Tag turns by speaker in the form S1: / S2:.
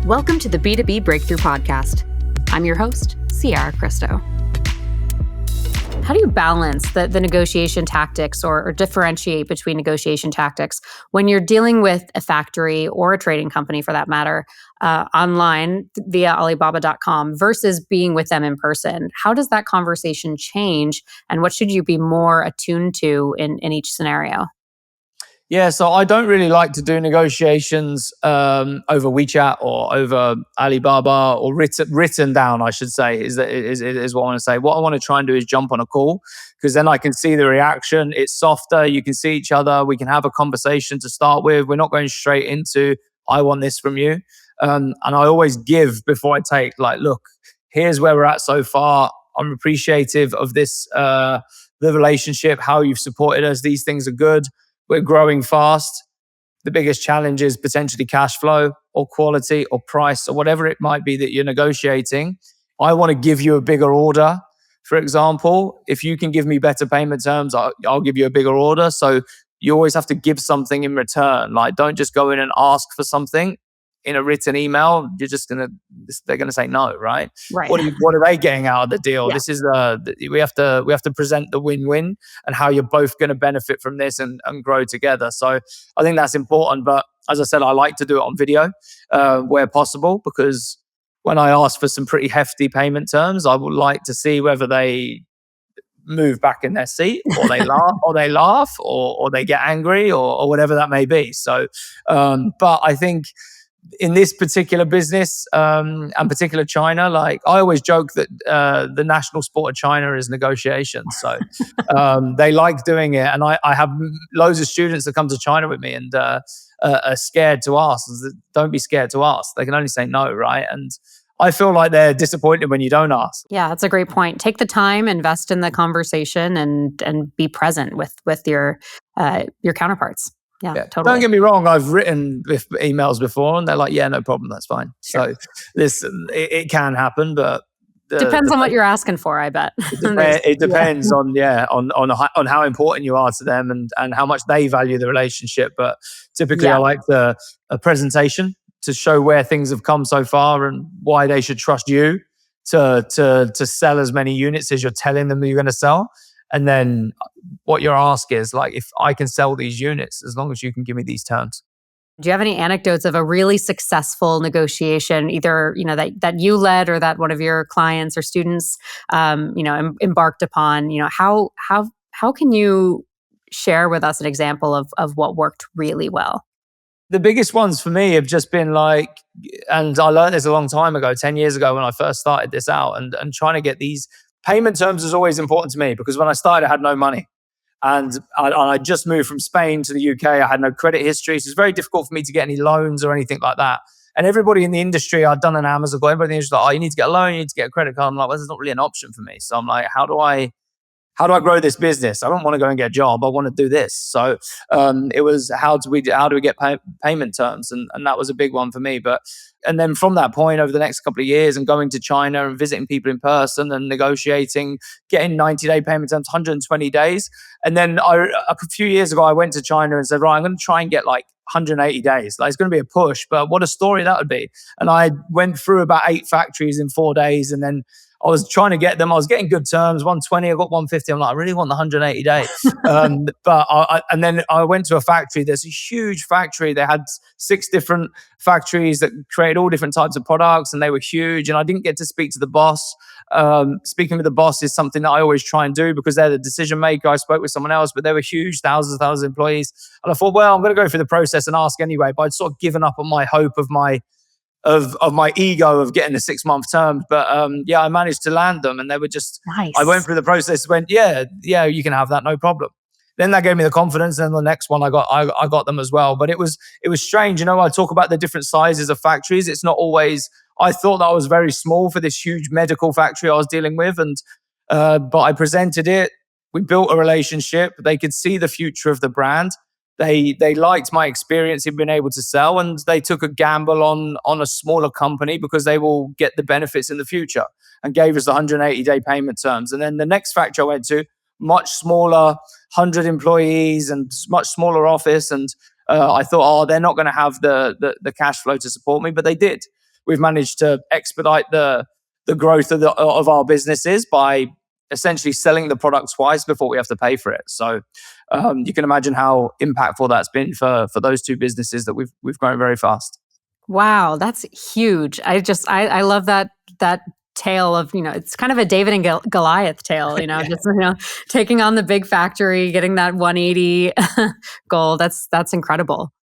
S1: Welcome to the B2B Breakthrough Podcast. I'm your host, Sierra Cristo. How do you balance the negotiation tactics or differentiate between negotiation tactics when you're dealing with a factory or a trading company, for that matter, online via Alibaba.com versus being with them in person? How does that conversation change, and what should you be more attuned to in each scenario?
S2: Yeah, so I don't really like to do negotiations over WeChat or over Alibaba, or written down, I should say, is what I want to say. What I want to try and do is jump on a call, because then I can see the reaction. It's softer. You can see each other. We can have a conversation to start with. We're not going straight into, I want this from you. And I always give before I take, like, look, here's where we're at so far. I'm appreciative of this, the relationship, how you've supported us. These things are good. We're growing fast. The biggest challenge is potentially cash flow or quality or price or whatever it might be that you're negotiating. I want to give you a bigger order. For example, if you can give me better payment terms, I'll give you a bigger order. So you always have to give something in return. Like, don't just go in and ask for something in a written email. They're gonna say no, right?
S1: Right.
S2: What are they getting out of the deal?
S1: Yeah.
S2: This is we have to present the win-win and how you're both going to benefit from this and grow together. So I think that's important. But as I said, I like to do it on video where possible, because when I ask for some pretty hefty payment terms, I would like to see whether they move back in their seat, or they laugh, or they get angry, or whatever that may be. So, but I think in this particular business, and particular China, like, I always joke that the national sport of China is negotiation. So they like doing it. And I have loads of students that come to China with me and are scared to ask. Don't be scared to ask. They can only say no, right? And I feel like they're disappointed when you don't ask.
S1: Yeah, that's a great point. Take the time, invest in the conversation, and be present with your counterparts. Yeah, totally.
S2: Don't get me wrong. I've written emails before, and they're like, "Yeah, no problem, that's fine." Sure. So it can happen, but
S1: depends on what you're asking for, I bet.
S2: It depends on how important you are to them and how much they value the relationship. But typically, I like a presentation to show where things have come so far and why they should trust you to sell as many units as you're telling them that you're going to sell. And then what your ask is, like, if I can sell these units, as long as you can give me these terms.
S1: Do you have any anecdotes of a really successful negotiation, either that you led or that one of your clients or students embarked upon? How can you share with us an example of what worked really well?
S2: The biggest ones for me have just been like, and I learned this a long time ago, 10 years ago when I first started this out, and trying to get these payment terms is always important to me, because when I started, I had no money. And I just moved from Spain to the UK. I had no credit history. So it's very difficult for me to get any loans or anything like that. And everybody in the industry, I'd done an Amazon, everybody in the industry was like, oh, you need to get a loan, you need to get a credit card. I'm like, well, that's not really an option for me. So I'm like, how do I grow this business? I don't want to go and get a job. I want to do this. So it was, how do we get payment terms? And that was a big one for me. And then from that point, over the next couple of years, and going to China and visiting people in person and negotiating, getting 90-day payment terms, 120 days. And then a few years ago, I went to China and said, right, I'm going to try and get like 180 days. Like, it's going to be a push, but what a story that would be. And I went through about 8 factories in 4 days, and then I was trying to get them. I was getting good terms, 120, I got 150. I'm like, I really want the 180 days. And then I went to a factory. There's a huge factory. They had 6 different factories that created all different types of products, and they were huge. And I didn't get to speak to the boss. Speaking with the boss is something that I always try and do, because they're the decision maker. I spoke with someone else, but they were huge, thousands of employees. And I thought, well, I'm going to go through the process and ask anyway. But I'd sort of given up on my hope of my ego of getting the 6-month term. But I managed to land them, and they were just
S1: nice.
S2: I went through the process, went, yeah, you can have that, no problem. Then that gave me the confidence. And the next one I got them as well. But it was strange. I talk about the different sizes of factories. It's not always, I thought that I was very small for this huge medical factory I was dealing with. And but I presented it. We built a relationship. They could see the future of the brand. They liked my experience in being able to sell, and they took a gamble on a smaller company because they will get the benefits in the future, and gave us the 180-day payment terms. And then the next factory I went to, much smaller, 100 employees and much smaller office. And I thought, they're not going to have the cash flow to support me, but they did. we've managed to expedite the growth of our businesses by essentially selling the product twice before we have to pay for it. So you can imagine how impactful that's been for those two businesses that we've grown very fast.
S1: Wow, that's huge. I love that tale of, it's kind of a David and Goliath tale, just, taking on the big factory, getting that 180 goal. That's incredible.